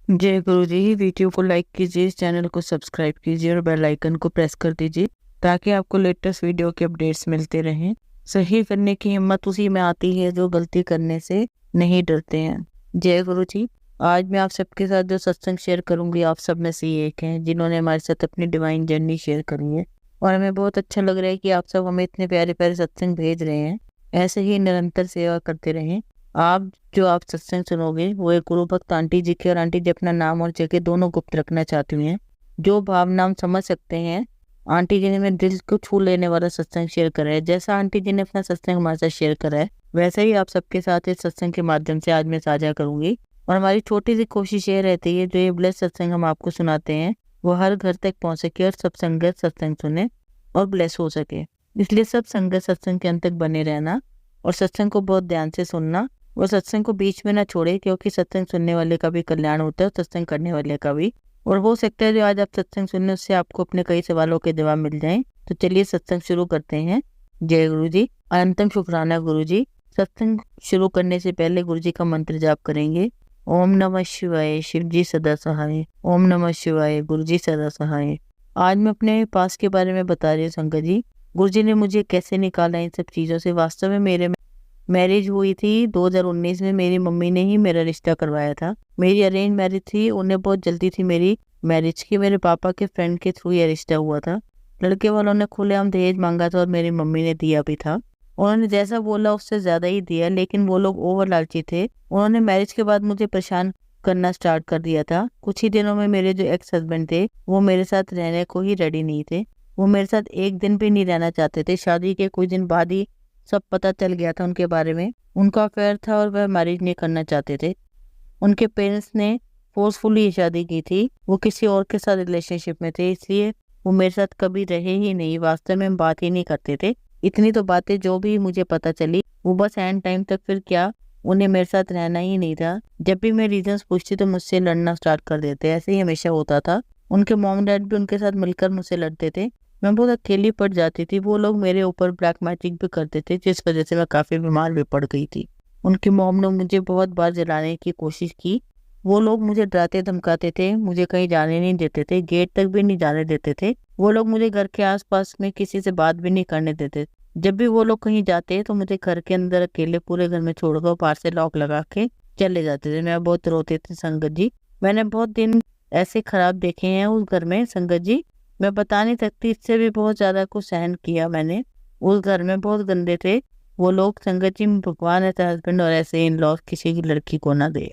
जय गुरु जी। वीडियो को लाइक कीजिए, इस चैनल को सब्सक्राइब कीजिए और बेल आइकन को प्रेस कर दीजिए ताकि आपको लेटेस्ट वीडियो के अपडेट्स मिलते रहें। सही करने की हिम्मत उसी में आती है जो गलती करने से नहीं डरते हैं। जय गुरु जी। आज मैं आप सबके साथ जो सत्संग शेयर करूंगी, आप सब में से ही एक हैं जिन्होंने हमारे साथ अपनी डिवाइन जर्नी शेयर करी है और हमें बहुत अच्छा लग रहा है कि आप सब हमें इतने प्यारे प्यारे सत्संग भेज रहे हैं। ऐसे ही निरंतर सेवा करते रहें। आप सत्संग सुनोगे वो एक गुरु भक्त आंटी जी की, और आंटी जी अपना नाम और जगह दोनों गुप्त रखना चाहती हैं। जो भावना हम समझ सकते हैं, आंटी जी ने मेरे दिल को छू लेने वाला सत्संग शेयर करा है। जैसा आंटी जी ने अपना सत्संग हमारे साथ शेयर करा है, वैसे ही आप सबके साथ इस सत्संग के माध्यम से आज मैं साझा करूंगी। और हमारी छोटी सी कोशिश ये रहती है, जो ये ब्लेस सत्संग हम आपको सुनाते हैं वो हर घर तक पहुंच सके और सब संगत सत्संग सुने और ब्लेस हो सके। इसलिए सब संगत सत्संग के अंत तक बने रहना और सत्संग को बहुत ध्यान से सुनना। वो सत्संग को बीच में ना छोड़े, क्योंकि सत्संग सुनने वाले का भी कल्याण होता है और सत्संग करने वाले का भी। और हो सकता है जो आज आप सत्संग सुनने उससे आपको अपने कई सवालों के जवाब मिल जाएं। तो चलिए सत्संग शुरू करते हैं। जय गुरु जी। अनंतम शुक्राना गुरु जी। सत्संग शुरू करने से पहले गुरु जी का मंत्र जाप करेंगे। ओम नमः शिवाय, शिव जी सदा सहाय। ओम नमः शिवाय, गुरु जी सदा सहाय। आज मैं अपने पास के बारे में बता रही हूँ संगत जी। गुरु जी ने मुझे कैसे निकाला इन सब चीजों से। वास्तव में मेरे मैरिज हुई थी 2019 में। मेरी मम्मी ने ही मेरा रिश्ता करवाया था। मेरी अरेंज मैरिज थी, उन्हें बहुत जल्दी थी मेरी मैरिज की। मेरे पापा के फ्रेंड के थ्रू ये रिश्ता हुआ था। लड़के वालों ने खुलेआम दहेज मांगा था और मेरी मम्मी ने दिया भी था। उन्होंने जैसा बोला उससे ज्यादा ही दिया, लेकिन वो लोग ओवर लालची थे। उन्होंने मैरिज के बाद मुझे परेशान करना स्टार्ट कर दिया था। कुछ ही दिनों में मेरे जो एक्स हस्बैंड थे वो मेरे साथ रहने को ही रेडी नहीं थे। वो मेरे साथ एक दिन भी नहीं रहना चाहते थे। शादी के कुछ दिन बाद ही सब पता चल गया था उनके बारे में। उनका अफेयर था और वह मैरिज नहीं करना चाहते थे। उनके पेरेंट्स ने फोर्सफुली शादी की थी। वो किसी और के साथ रिलेशनशिप में थे, इसलिए वो मेरे साथ कभी रहे ही नहीं। वास्तव में हम बात ही नहीं करते थे। इतनी तो बातें जो भी मुझे पता चली, वो बस एंड टाइम तक फिर क्या, उन्हें मेरे साथ रहना ही नहीं था। जब भी मैं रीजंस पूछती तो मुझसे लड़ना स्टार्ट कर देते। ऐसे ही हमेशा होता था। उनके मॉम डैड भी उनके साथ मिलकर मुझसे लड़ते थे। मैं बहुत अकेली पड़ जाती थी। वो लोग मेरे ऊपर ब्लैक मैजिक भी करते थे, जिस वजह से मैं काफी बीमार भी पड़ गई थी। उनकी मॉम ने मुझे बहुत बार जलाने की कोशिश की। वो लोग मुझे डराते धमकाते थे, मुझे कहीं जाने नहीं देते थे, गेट तक भी नहीं जाने देते थे। वो लोग मुझे घर के आसपास में किसी से बात भी नहीं करने देते। जब भी वो लोग कहीं जाते तो मुझे घर के अंदर अकेले पूरे घर में छोड़कर बाहर से लॉक लगा के चले जाते थे। मैं बहुत रोते थे संगत जी। मैंने बहुत दिन ऐसे खराब देखे हैं उस घर में संगत जी। मैं बता नहीं सकती, इससे भी बहुत ज्यादा कुछ सहन किया मैंने। उस घर में बहुत गंदे थे वो लोग संगत जी। भगवान ऐसा हस्बैंड और ऐसे इन लॉस किसी की लड़की को ना दे।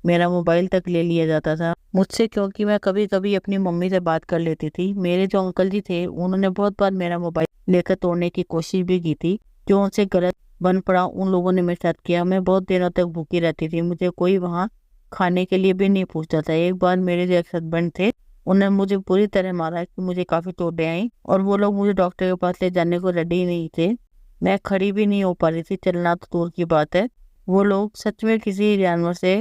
मेरा मोबाइल तक ले लिया जाता था मुझसे, क्योंकि मैं कभी कभी अपनी मम्मी से बात कर लेती थी। मेरे जो अंकल जी थे उन्होंने बहुत बार मेरा मोबाइल लेकर तोड़ने की कोशिश भी की थी। जो उनसे गलत बन पड़ा उन लोगों ने मेरे साथ किया। मैं बहुत दिनों तक भूखी रहती थी। मुझे कोई वहाँ खाने के लिए भी नहीं पूछता था। एक बार मेरे जो एक्स हस्बैंड थे उन्होंने मुझे पूरी तरह मारा कि मुझे काफी चोटें आई, और वो लोग मुझे डॉक्टर के पास ले जाने को रेडी नहीं थे। मैं खड़ी भी नहीं हो पा रही थी, चलना तो दूर की बात है। वो लोग सच में किसी जानवर से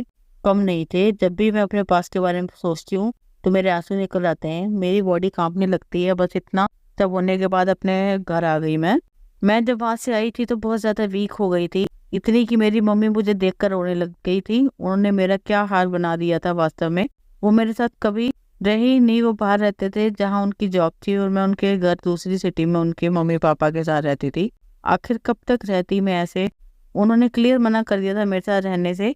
कम नहीं थे। जब भी मैं अपने पास के बारे में सोचती हूँ तो मेरे आंसू निकल आते हैं, मेरी बॉडी कांपने लगती है। बस इतना सब होने के बाद अपने घर आ गई मैं जब वहां से आई थी तो बहुत ज्यादा वीक हो गई थी। इतनी कि मेरी मम्मी मुझे देखकर रोने लग गई थी। उन्होंने मेरा क्या हाल बना दिया था वास्तव में। वो मेरे साथ कभी रहे ही नहीं। वो बाहर रहते थे जहाँ उनकी जॉब थी, और मैं उनके घर दूसरी सिटी में उनके मम्मी पापा के साथ रहती थी। आखिर कब तक रहती मैं ऐसे। उन्होंने क्लियर मना कर दिया था मेरे साथ रहने से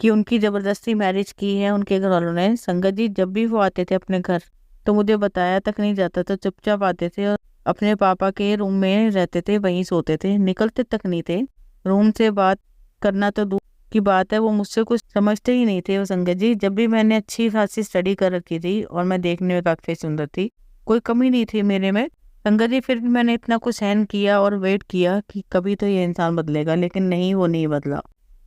कि उनकी जबरदस्ती मैरिज की है उनके घर वालों ने। संगत जी, जब भी वो आते थे अपने घर तो मुझे बताया तक नहीं जाता था। चुपचाप आते थे और अपने पापा के रूम में रहते थे, वहीं सोते थे, निकलते तक नहीं थे। रूम से बात करना तो दूर की बात है, वो मुझसे कुछ समझते ही नहीं थे। वो संगत जी, जब भी मैंने अच्छी खासी स्टडी कर रखी थी और मैं देखने में काफी सुंदर थी, कोई कमी नहीं थी मेरे में संगत जी, फिर भी मैंने इतना कुछ सहन किया और वेट किया कि कभी तो ये इंसान बदलेगा, लेकिन नहीं, वो नहीं बदला।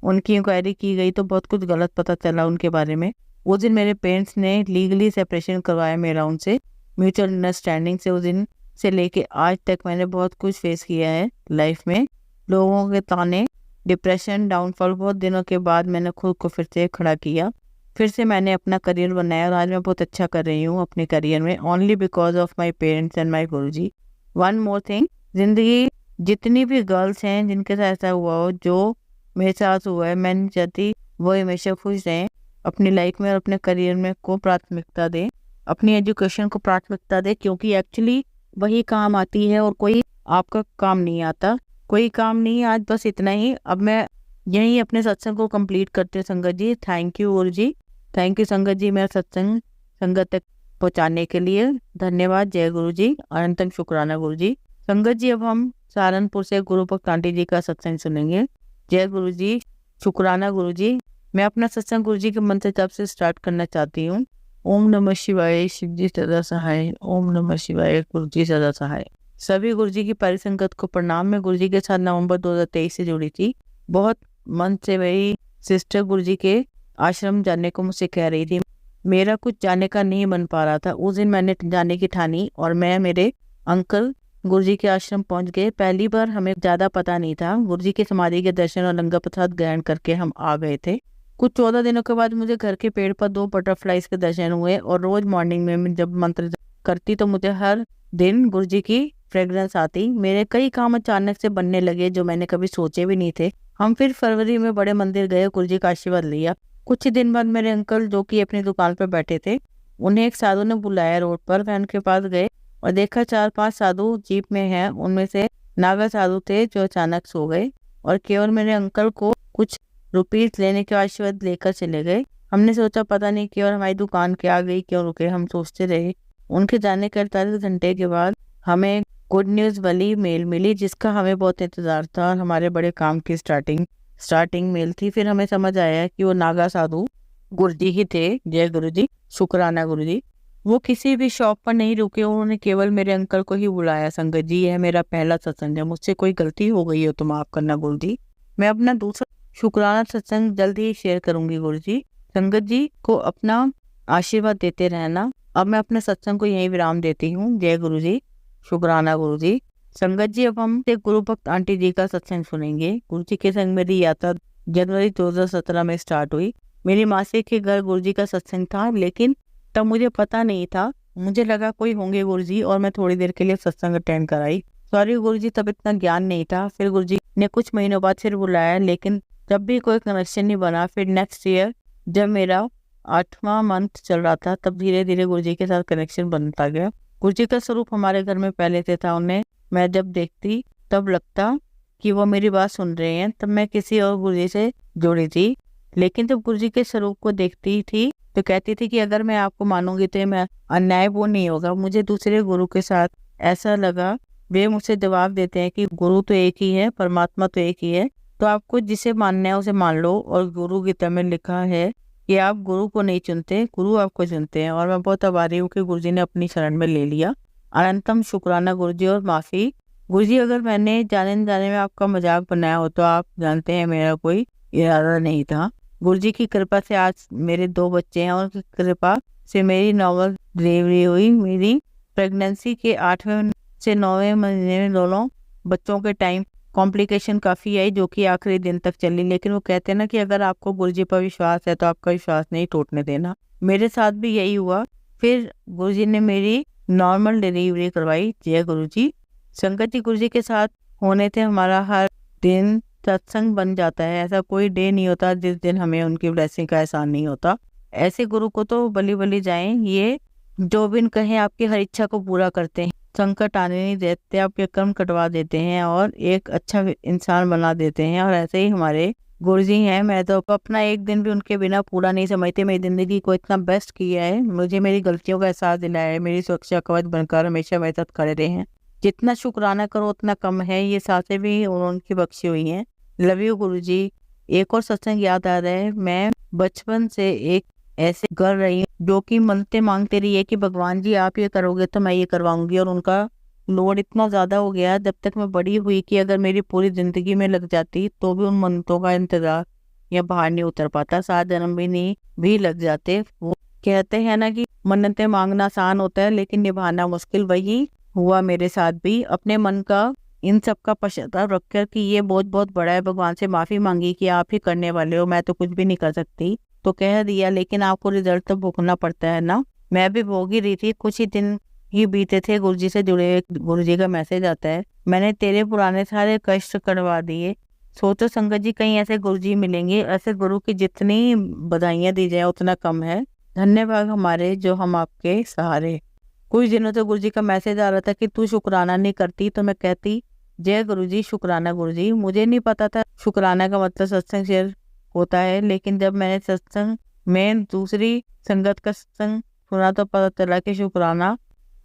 उनकी इंक्वायरी की गई तो बहुत कुछ गलत पता चला उनके बारे में। उस दिन मेरे पेरेंट्स ने लीगली सेपरेशन करवाया मेरा उनसे, म्यूचुअल अंडरस्टैंडिंग से। उस दिन से लेके आज तक मैंने बहुत कुछ फेस किया है लाइफ में। लोगों के ताने, डिप्रेशन, डाउनफॉल। बहुत दिनों के बाद मैंने खुद को फिर से खड़ा किया। फिर से मैंने अपना करियर बनाया और आज मैं बहुत अच्छा कर रही हूँ अपने करियर में, only because of my parents and my Guruji. One more thing, जिंदगी जितनी भी गर्ल्स हैं जिनके साथ ऐसा हुआ हो जो मेरे साथ हुआ है, मैं नहीं चाहती वो हमेशा खुश रहें। अपनी लाइफ में और अपने करियर में को प्राथमिकता दें, अपनी एजुकेशन को प्राथमिकता दें, क्योंकि एक्चुअली वही काम आती है और कोई आपका काम नहीं आता। कोई काम नहीं। आज बस इतना ही। अब मैं यहीं अपने सत्संग को कंप्लीट करते हैं संगत जी। Thank you Guru ji, thank you संगत जी, मेरा सत्संग संगत तक पहुँचाने के लिए धन्यवाद। जय गुरु जी, अनंतम शुक्राना गुरु जी। संगत जी, अब हम सहारनपुर से गुरु भक्त आंटी जी का सत्संग सुनेंगे। जय गुरु जी, शुक्राना गुरु जी। मैं अपना सत्संग गुरु जी के मंत्र जाप से स्टार्ट करना चाहती हूँ। ओम नमः शिवाय, शिव जी सदा सहाय। ओम नमः शिवाय, गुरु जी सदा सहाय। सभी गुरु जी की परिसंगत को प्रणाम। मैं गुरु जी के साथ नवंबर 2023 से जुड़ी थी। बहुत मन से मेरी सिस्टर गुरु जी के आश्रम जाने को मुझसे कह रही थी। मेरा कुछ जाने का नहीं बन पा रहा था। उस दिन मैंने जाने की ठानी और मैं मेरे अंकल गुरु जी के आश्रम पहुंच गए। पहली बार हमें ज्यादा पता नहीं था। गुरु जी की समाधि के दर्शन और लंगर प्रसाद ग्रहण करके हम आ गए थे। कुछ 14 दिनों के बाद मुझे घर के पेड़ पर 2 बटरफ्लाइज के दर्शन हुए और रोज मॉर्निंग में जब मंत्र करती तो मुझे हर दिन गुरु जी की फ्रेग्रेंस आती। मेरे कई काम अचानक से बनने लगे जो मैंने कभी सोचे भी नहीं थे। हम फिर फरवरी में बड़े मंदिर गए, गुरु जी का आशीर्वाद लिया। कुछ ही दिन बाद मेरे अंकल जो कि अपनी दुकान पर बैठे थे, उन्हें एक साधु ने बुलाया रोड पर। वह उनके पास गए और देखा 4-5 साधु जीप में हैं। उनमें से नागा साधु थे जो अचानक सो गए और केवल मेरे अंकल को कुछ रुपीस लेने के आशीर्वाद लेकर चले गए। हमने सोचा पता नहीं केवल हमारी दुकान के आ गई, क्यों रुके। हम सोचते रहे। उनके जाने के 48 घंटे के बाद हमें गुड न्यूज वाली मेल मिली जिसका हमें बहुत इंतजार था और हमारे बड़े काम की स्टार्टिंग मेल थी। फिर हमें समझ आया कि वो नागा साधु गुरु जी ही थे। जय गुरु जी, शुक्राना गुरु जी। वो किसी भी शॉप पर नहीं रुके, उन्होंने केवल मेरे अंकल को ही बुलाया। संगत जी, यह मेरा पहला सत्संग है। मुझसे कोई गलती हो गई हो तो माफ करना गुरु जी। मैं अपना दूसरा शुक्राना सत्संग जल्दी ही शेयर करूंगी गुरु जी। संगत जी को अपना आशीर्वाद देते रहना। अब मैं अपने सत्संग को यहीं विराम देती हूँ। जय गुरु जी, शुक्राना गुरु जी। संगत जी, अब हम गुरु भक्त आंटी जी का सत्संग सुनेंगे। गुरु जी के संग मेरी यात्रा जनवरी 2017 में स्टार्ट हुई। मेरी मासी के घर गुरु जी का सत्संग था, लेकिन तब मुझे पता नहीं था। मुझे लगा कोई होंगे गुरु जी और मैं थोड़ी देर के लिए सत्संग अटेंड कराई। सॉरी गुरु जी, तब इतना ज्ञान नहीं था। फिर गुरु जी ने कुछ महीनों बाद फिर बुलाया, लेकिन तब भी कोई कनेक्शन नहीं बना। फिर नेक्स्ट ईयर जब मेरा 8वां मंथ चल रहा था, तब धीरे धीरे गुरु जी के साथ कनेक्शन बनता गया। गुरु जी का स्वरूप हमारे घर में पहले से था। उन्हें मैं जब देखती तब लगता कि वो मेरी बात सुन रहे हैं। तब मैं किसी और गुरु जी से जुड़ी थी, लेकिन जब गुरु जी के स्वरूप को देखती थी तो कहती थी कि अगर मैं आपको मानूंगी तो मैं अन्याय वो नहीं होगा। मुझे दूसरे गुरु के साथ ऐसा लगा, वे मुझसे जवाब देते हैं कि गुरु तो एक ही है, परमात्मा तो एक ही है, तो आपको जिसे मानना है उसे मान लो। और गुरु गीता में लिखा है कि आप गुरु को नहीं चुनते, गुरु आपको चुनते हैं। और मैं बहुत आभारी हूँ कि गुरु जी ने अपनी शरण में ले लिया। अनंतम शुक्राना गुरु जी और माफी गुरु जी, अगर मैंने जाने में आपका मजाक बनाया हो तो आप जानते हैं मेरा कोई इरादा नहीं था। गुरु जी की कृपा से आज मेरे 2 बच्चे हैं और कृपा से मेरी नॉर्मल डिलीवरी हुई। मेरी प्रेगनेंसी के 8वें से 9वें महीने में दोनों बच्चों के टाइम कॉम्प्लिकेशन काफ़ी आई, जो कि आखिरी दिन तक चली। लेकिन वो कहते हैं ना कि अगर आपको गुरु जी पर विश्वास है तो आपका विश्वास नहीं टूटने देना। मेरे साथ भी यही हुआ। फिर गुरु जी ने मेरी नॉर्मल डिलीवरी करवाई। जय गुरु जी। संगत जी, गुरु जी के साथ होने से हमारा हर दिन सत्संग बन जाता है। ऐसा कोई डे नहीं होता जिस दिन हमें उनकी ब्लेसिंग का एहसान नहीं होता। ऐसे गुरु को तो बली बली जाएं। ये जो बिन कहे आपकी हर इच्छा को पूरा करते हैं, संकट आने नहीं देते, आपके कर्म कटवा देते हैं और एक अच्छा इंसान बना देते हैं। और ऐसे ही हमारे गुरु जी हैं। मैं तो अपना एक दिन भी उनके बिना पूरा नहीं समझती। मेरी जिंदगी को इतना बेस्ट किया है, मुझे मेरी गलतियों का एहसास दिलाया है, मेरी सुरक्षा कवच बनकर हमेशा मेरे साथ खड़े रहे हैं। जितना शुक्राना करो उतना कम है। ये सांसें भी उनकी बख्शी हुई हैं। लव यू गुरु जी। एक और सत्संग याद आ रहा है। मैं बचपन से एक ऐसे कर रही हूँ जो कि मनते मांगते रही है कि भगवान जी आप ये करोगे तो मैं ये करवाऊंगी। और उनका लोड इतना ज्यादा हो गया जब तक मैं बड़ी हुई कि अगर मेरी पूरी जिंदगी में लग जाती तो भी उन मन्नतों का इंतजार या बाहर नहीं उतर पाता। 7 जन्म भी नहीं भी लग जाते। वो कहते हैं ना कि मन्नतें मांगना आसान होता है लेकिन निभाना मुश्किल। वही हुआ मेरे साथ भी। अपने मन का इन सब का पश्चाताप रखकर कि ये बहुत बहुत बड़ा है, भगवान से माफी मांगी कि आप ही करने वाले हो, मैं तो कुछ भी नहीं कर सकती, तो कह दिया। लेकिन आपको रिजल्ट तो भोगना पड़ता है ना। मैं भी भोग ही रही थी। कुछ ही दिन ही बीते थे, गुरुजी से जुड़े गुरुजी का मैसेज आता है, मैंने तेरे पुराने सारे कष्ट करवा दिए, सोचो संगत जी, कहीं ऐसे गुरु जी मिलेंगे, ऐसे गुरु की जितनी बधाइयां दी जाए उतना कम है। धन्यवाद हमारे जो हम आपके सहारे। कुछ दिनों से गुरु जी का मैसेज आ रहा था कि तू शुक्राना नहीं करती, तो मैं कहती जय गुरु जी, शुक्राना गुरु जी। मुझे नहीं पता था शुक्राना का मतलब सत्संग शेयर होता है, लेकिन जब मैंने सत्संग में दूसरी संगत का सत्संग सुना तो पता चला कि शुक्राना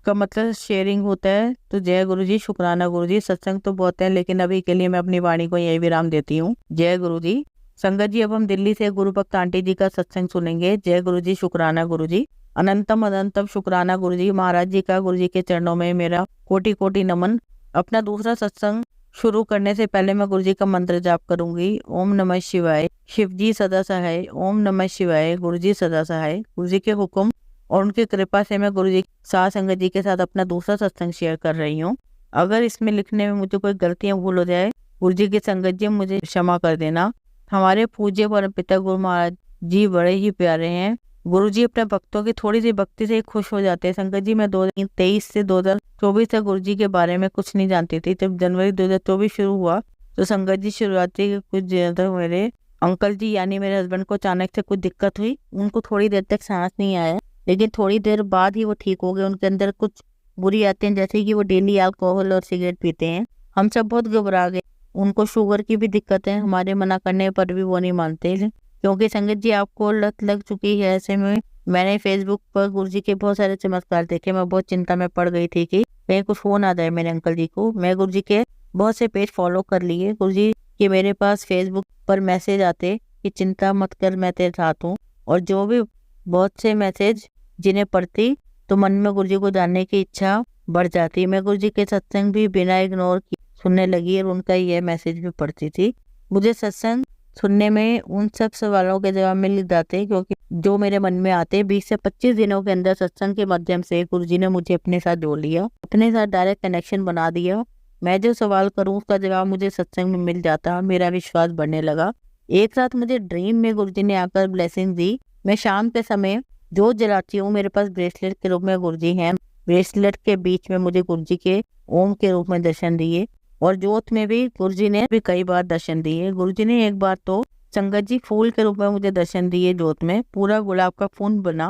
का मतलब शेयरिंग होता है। तो जय गुरु जी, शुक्राना गुरु जी। सत्संग तो बहुत है, लेकिन अभी के लिए मैं अपनी वाणी को यही विराम देती हूँ। जय गुरु जी। संगत जी, अब हम दिल्ली से गुरु भक्त आंटी जी का सत्संग सुनेंगे। जय गुरु जी, शुक्राना गुरु जी। अनंतम अनंतम शुक्राना गुरु जी। महाराज जी का गुरु जी के चरणों में मेरा कोटि कोटि नमन। अपना दूसरा सत्संग शुरू करने से पहले मैं गुरु जी का मंत्र जाप करूंगी। ओम नमः शिवाय, शिव जी सदा सहाय। ओम नमः शिवाय, गुरु जी सदा सहाय। गुरु जी के हुक्म और उनकी कृपा से मैं गुरु जी साथ संगत जी के साथ अपना दूसरा सत्संग शेयर कर रही हूँ। अगर इसमें लिखने में मुझे कोई गलतियां भूल हो जाए, गुरु जी की संगत जी मुझे क्षमा कर देना। हमारे पूज्य परम पिता गुरु महाराज जी बड़े ही प्यारे हैं। गुरु जी अपने भक्तों की थोड़ी सी भक्ति से खुश हो जाते हैं। संगत जी, मैं 2023 से 2024 तक गुरु जी के बारे में कुछ नहीं जानती थी। जब जनवरी 2024 शुरू हुआ तो संगत जी शुरुआती कुछ दिनों तक मेरे अंकल जी यानी मेरे हस्बैंड को अचानक से कुछ दिक्कत हुई। उनको थोड़ी देर तक सांस नहीं आया, लेकिन थोड़ी देर बाद ही वो ठीक हो गए। उनके अंदर कुछ बुरी आदतें, जैसे कि वो डेली अल्कोहल और सिगरेट पीते हैं। हम सब बहुत घबरा गए। उनको शुगर की भी दिक्कत है, हमारे मना करने पर भी वो नहीं मानते। क्योंकि संगत जी, आपको लत लग चुकी है। ऐसे में मैंने फेसबुक पर गुरु जी के बहुत सारे चमत्कार देखे। मैं बहुत चिंता में पड़ गई थी कि कहीं कुछ हो ना जाए मेरे अंकल जी को। मैं गुरु जी के बहुत से पेज फॉलो कर लिए। गुरु जी के मेरे पास फेसबुक पर मैसेज आते कि चिंता मत कर, मैं तेरे साथ हूँ। और जो भी बहुत से मैसेज जिन्हें पढ़ती तो मन में गुरु जी को जानने की इच्छा बढ़ जाती। मैं गुरु जी के सत्संग भी बिना इग्नोर किए सुनने लगी और उनका यह मैसेज भी पढ़ती थी। मुझे सत्संग सुनने में उन सब सवालों के जवाब मिल जाते, क्योंकि जो मेरे मन में आते। 20 से 25 दिनों के अंदर सत्संग के माध्यम से गुरु जी ने मुझे अपने साथ जोड़ लिया, अपने साथ डायरेक्ट कनेक्शन बना दिया। मैं जो सवाल करूं उसका जवाब मुझे सत्संग में मिल जाता। मेरा विश्वास बढ़ने लगा। एक रात मुझे ड्रीम में गुरु जी ने आकर ब्लेसिंग दी। मैं शाम के समय जोत जलाती हूँ। मेरे पास ब्रेसलेट के रूप में गुरु जी हैं। ब्रेसलेट के बीच में मुझे गुरु जी के ओम के रूप में दर्शन दिए, और जोत में भी गुरु जी ने भी कई बार दर्शन दिए। गुरु जी ने एक बार तो संगत जी फूल के रूप में मुझे दर्शन दिए। जोत में पूरा गुलाब का फूल बना।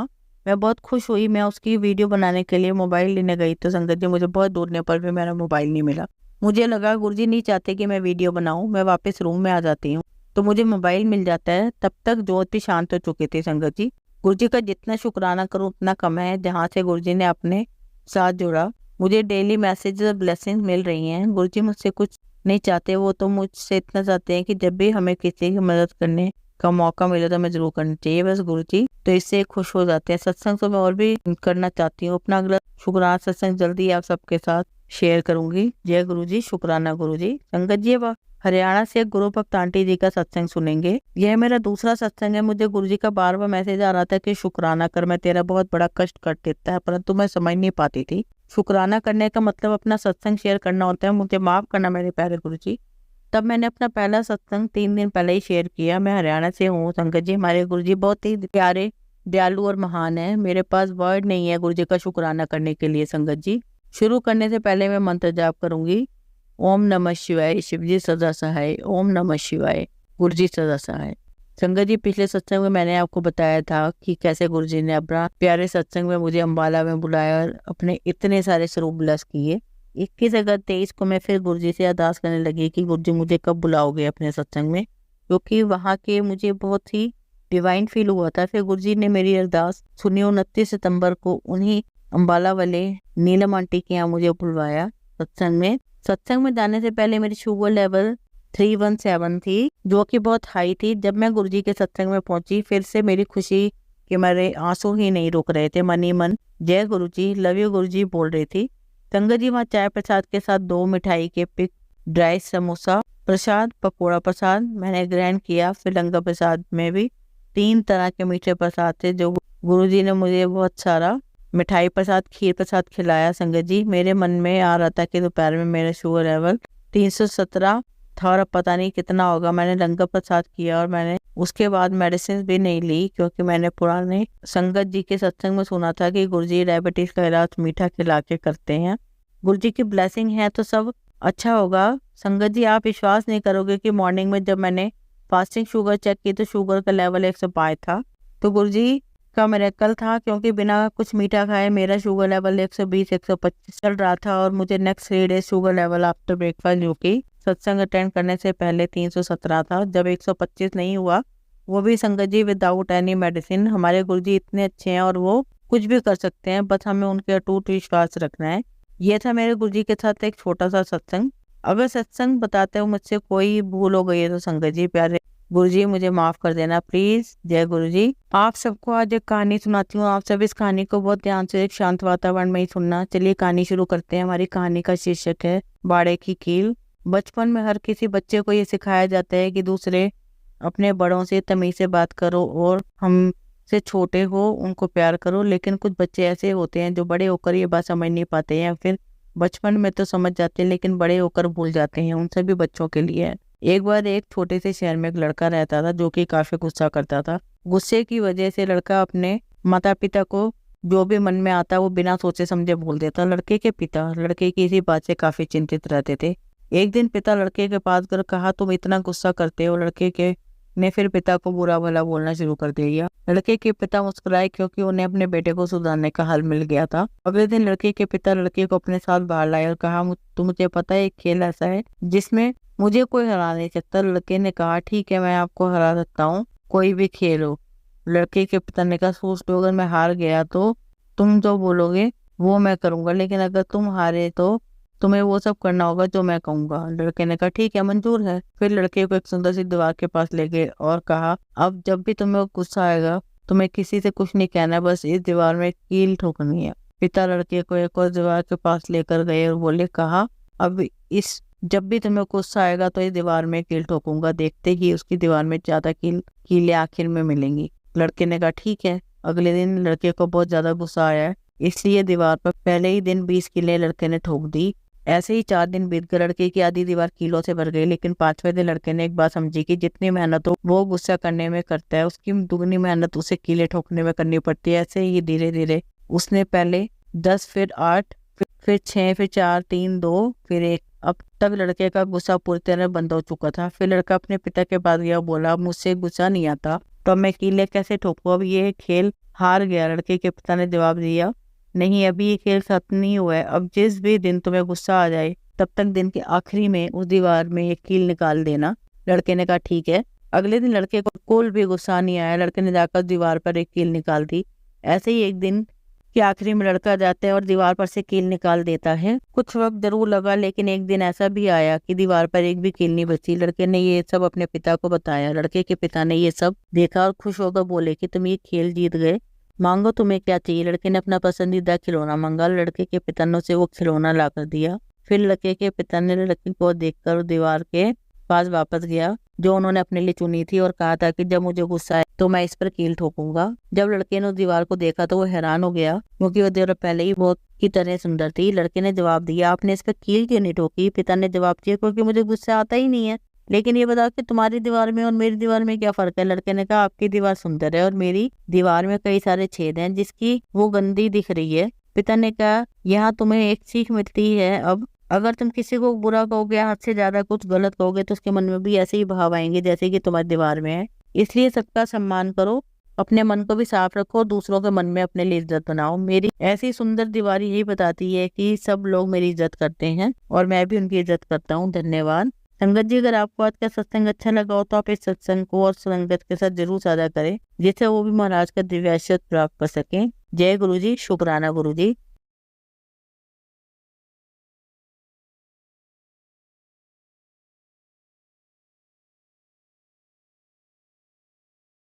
मैं बहुत खुश हुई। मैं उसकी वीडियो बनाने के लिए मोबाइल लेने गई तो संगत जी मुझे बहुत ढूंढने पर भी मेरा मोबाइल नहीं मिला। मुझे लगा गुरु जी नहीं चाहते कि मैं वीडियो बनाऊं। मैं वापस रूम में आ जाती हूँ तो मुझे मोबाइल मिल जाता है। तब तक जोत भी शांत हो चुकी थी। संगत जी, गुरु जी का जितना शुक्राना करूं उतना कम है। जहाँ से गुरु जी ने अपने साथ जोड़ा, मुझे डेली मैसेज और ब्लेसिंग मिल रही हैं। गुरु जी मुझसे कुछ नहीं चाहते, वो तो मुझसे इतना चाहते हैं कि जब भी हमें किसी की मदद करने का मौका मिले तो मैं जरूर करना चाहिए बस गुरु जी, तो इससे खुश हो जाते हैं। सत्संग तो मैं और भी करना चाहती हूँ। अपना अगला शुक्राना सत्संग जल्दी आप सबके साथ शेयर करूंगी। जय गुरु जी, शुक्राना गुरु जी। संगत जी, अब हरियाणा से गुरु भक्त आंटी जी का सत्संग सुनेंगे। यह मेरा दूसरा सत्संग है। मुझे गुरु जी का बार बार मैसेज आ रहा था कि शुक्राना कर, मैं तेरा बहुत बड़ा कष्ट कर देता है, परंतु मैं समझ नहीं पाती थी। शुक्राना करने का मतलब अपना सत्संग शेयर करना होता है। मुझे माफ करना मेरे प्यारे गुरु जी। तब मैंने अपना पहला सत्संग 3 दिन पहले ही शेयर किया। मैं हरियाणा से हूँ संगत जी। हमारे गुरु जी बहुत ही प्यारे, दयालु और महान है। मेरे पास वर्ड नहीं है गुरु जी का शुक्राना करने के लिए। संगत जी, शुरू करने से पहले मैं मंत्र जाप करूंगी। ओम नमः शिवाय, शिव जी सदा सहाय। ओम नमः शिवाय, गुरु जी सदा सहाय। संगत जी, पिछले सत्संग में मैंने आपको बताया था कि कैसे गुरु जी ने अपना प्यारे सत्संग में मुझे अम्बाला में बुलाया और अपने इतने सारे स्वरूप ब्लेस किए। 21 अगस्त 23 को मैं फिर गुरु जी से अरदास करने लगी कि गुरु जी मुझे कब बुलाओगे अपने सत्संग में, क्योंकि वहाँ के मुझे बहुत ही डिवाइन फील हुआ था। फिर गुरु जी ने मेरी अरदास सुनी। 29 सितंबर को उन्हीं अम्बाला वाले नीलम आंटी के यहाँ मुझे बुलवाया सत्संग में। सत्संग में जाने से पहले मेरी शुगर लेवल 317 थी, जो कि बहुत हाई थी। जब मैं गुरु जी के सत्संग में पहुंची, फिर से मेरी खुशी के मेरे आंसू ही नहीं रुक रहे थे। मन ही मन जय गुरु जी, लव यू गुरु जी बोल रही थी। संगत जी, वहाँ चाय प्रसाद के साथ 2 मिठाई के पिक, ड्राई समोसा प्रसाद, पकौड़ा प्रसाद मैंने ग्रहण किया। फिर लंगर प्रसाद में भी 3 तरह के मीठे प्रसाद थे, जो गुरु जी ने मुझे बहुत सारा मिठाई प्रसाद, खीर प्रसाद खिलाया। संगत जी, मेरे मन में आ रहा था कि दोपहर में मेरा शुगर लेवल 317 था और पता नहीं कितना होगा। मैंने लंगर प्रसाद किया और मैंने उसके बाद मेडिसिन भी नहीं ली, क्योंकि मैंने पुराने संगत जी के सत्संग में सुना था कि गुरु जी डायबिटीज का इलाज मीठा खिला के करते हैं। गुरु जी की ब्लेसिंग है तो सब अच्छा होगा। संगत जी, आप विश्वास नहीं करोगे कि मॉर्निंग में जब मैंने फास्टिंग शुगर चेक की तो शुगर का लेवल 105 था। तो गुरुजी का मिरेकल था, क्योंकि बिना कुछ मीठा खाए मेरा शुगर लेवल 120 125 चल रहा था और मुझे next 3 days sugar level after breakfast, जो कि सत्संग अटेंड करने से पहले 317 था, जब 125 नहीं हुआ, वो भी संगत जी विदाउट एनी मेडिसिन। हमारे गुरुजी इतने अच्छे हैं और वो कुछ भी कर सकते हैं, बस हमें उनके अटूट विश्वास रखना है। ये था मेरे गुरुजी के साथ एक छोटा सा सत्संग। अगर सत्संग बताते हो मुझसे कोई भूल हो गई है तो संगत जी प्यारे गुरुजी मुझे माफ कर देना प्लीज। जय गुरुजी। आप सबको आज एक कहानी सुनाती हूँ। आप सब इस कहानी को बहुत ध्यान से एक शांत वातावरण में ही सुनना। चलिए कहानी शुरू करते हैं। हमारी कहानी का शीर्षक है बाड़े की कील। बचपन में हर किसी बच्चे को ये सिखाया जाता है कि दूसरे अपने बड़ों से तमीज से बात करो और हम से छोटे हो उनको प्यार करो। लेकिन कुछ बच्चे ऐसे होते हैं जो बड़े होकर ये बात समझ नहीं पाते हैं, फिर बचपन में तो समझ जाते हैं लेकिन बड़े होकर भूल जाते हैं। उन सभी बच्चों के लिए एक बार एक छोटे से शहर में एक लड़का रहता था जो कि काफी गुस्सा करता था। गुस्से की वजह से लड़का अपने माता पिता को जो भी मन में आता वो बिना सोचे समझे बोल देता। लड़के के पिता लड़के की इसी बात से काफी चिंतित रहते थे। एक दिन पिता लड़के के पास कर कहा, तुम इतना गुस्सा करते हो। लड़के के ने फिर पिता को बुरा भला बोलना शुरू कर दिया। लड़के के पिता मुस्कुराए क्योंकि उन्हें अपने बेटे को सुधारने का हल मिल गया था। अगले दिन लड़के के पिता लड़के को अपने साथ बाहर लाए और कहा, मुझे पता है एक खेल ऐसा है जिसमें मुझे कोई हरा नहीं सकता। लड़के ने कहा, ठीक है मैं आपको हरा सकता हूँ, कोई भी खेल हो। लड़के के पिता ने कहा, सोच लो अगर मैं हार गया तो तुम जो बोलोगे वो मैं करूंगा, लेकिन अगर तुम हारे तो तुम्हें वो सब करना होगा जो मैं कहूंगा। लड़के ने कहा, ठीक है मंजूर है। फिर लड़के को एक सुंदर सी दीवार के पास ले गए और कहा, अब जब भी तुम्हें गुस्सा आएगा तुम्हें किसी से कुछ नहीं कहना, बस इस दीवार में कील ठोकनी है। पिता लड़के को एक और दीवार के पास लेकर गए और बोले, कहा अब इस जब भी तुम्हें गुस्सा आएगा तो इस दीवार में कील ठोकूंगा। देखते ही उसकी दीवार में ज्यादा कीलें आखिर में मिलेंगी। लड़के ने कहा, ठीक है। अगले दिन लड़के को बहुत ज्यादा गुस्सा आया, इसलिए दीवार पर पहले ही दिन 20 कीलें लड़के ने ठोक दी। ऐसे ही 4 दिन बीत गए। लड़के की आधी दीवार कीलों से भर गई, लेकिन 5वें दिन लड़के ने एक बात समझी कि जितनी मेहनत वो गुस्सा करने में करता है उसकी दुगनी मेहनत उसे कीले ठोकने में करनी पड़ती है। ऐसे ही धीरे धीरे उसने पहले 10, फिर 8, फिर 6, फिर 4, 3, 2, फिर 1। अब तक लड़के का गुस्सा पूरी तरह बंद हो चुका था। फिर लड़का अपने पिता के पास गया, बोला, मुझसे गुस्सा नहीं आता तो मैं कीले कैसे ठोकूं, अब ये खेल हार गया। लड़के के पिता ने जवाब दिया, नहीं अभी ये खेल खत्म नहीं हुआ है। अब जिस भी दिन तुम्हें गुस्सा आ जाए तब तक दिन के आखिरी में उस दीवार में एक कील निकाल देना। लड़के ने कहा, ठीक है। अगले दिन लड़के को कोई भी गुस्सा नहीं आया। लड़के ने जाकर दीवार पर एक कील निकाल दी। ऐसे ही एक दिन के आखिरी में लड़का जाता है और दीवार पर से कील निकाल देता है। कुछ वक्त जरूर लगा, लेकिन एक दिन ऐसा भी आया कि दीवार पर एक भी कील नहीं बची। लड़के ने ये सब अपने पिता को बताया। लड़के के पिता ने ये सब देखा और खुश होकर बोले कि तुम ये खेल जीत गए, मांगो तुम्हें क्या चाहिए। लड़के ने अपना पसंदीदा खिलौना मांगा। लड़के के पिता ने उसे वो खिलौना ला कर दिया। फिर लड़के के पिता ने लड़की को देखकर दीवार के पास वापस गया जो उन्होंने अपने लिए चुनी थी और कहा था कि जब मुझे गुस्सा आए तो मैं इस पर कील ठोकूंगा। जब लड़के ने उस दीवार को देखा तो वो हैरान हो गया, क्योंकि वो दीवार पहले ही बहुत की तरह सुंदर थी। लड़के ने जवाब दिया, आपने इस पर कील क्यों नहीं ठोकी। पिता ने जवाब दिया, क्योंकि मुझे गुस्सा आता ही नहीं है। लेकिन ये बताओ कि तुम्हारी दीवार में और मेरी दीवार में क्या फर्क है। लड़के ने कहा, आपकी दीवार सुंदर है और मेरी दीवार में कई सारे छेद हैं जिसकी वो गंदी दिख रही है। पिता ने कहा, यहाँ तुम्हें एक सीख मिलती है, अब अगर तुम किसी को बुरा कहोगे, हद से ज्यादा कुछ गलत कहोगे तो उसके मन में भी ऐसे ही भाव आएंगे जैसे कि तुम्हारी दीवार में है। इसलिए सबका सम्मान करो, अपने मन को भी साफ रखो, दूसरों के मन में अपने लिए इज्जत बनाओ। मेरी ऐसी सुंदर दीवार यही बताती है कि सब लोग मेरी इज्जत करते हैं और मैं भी उनकी इज्जत करता हूँ। धन्यवाद। संगत जी, अगर आपको आज का सत्संग अच्छा लगा हो तो आप इस सत्संग को और संगत के साथ जरूर साझा करें, जिससे वो भी महाराज का दिव्य आशीर्वाद प्राप्त कर सकें। जय गुरु जी। शुक्राना गुरु जी।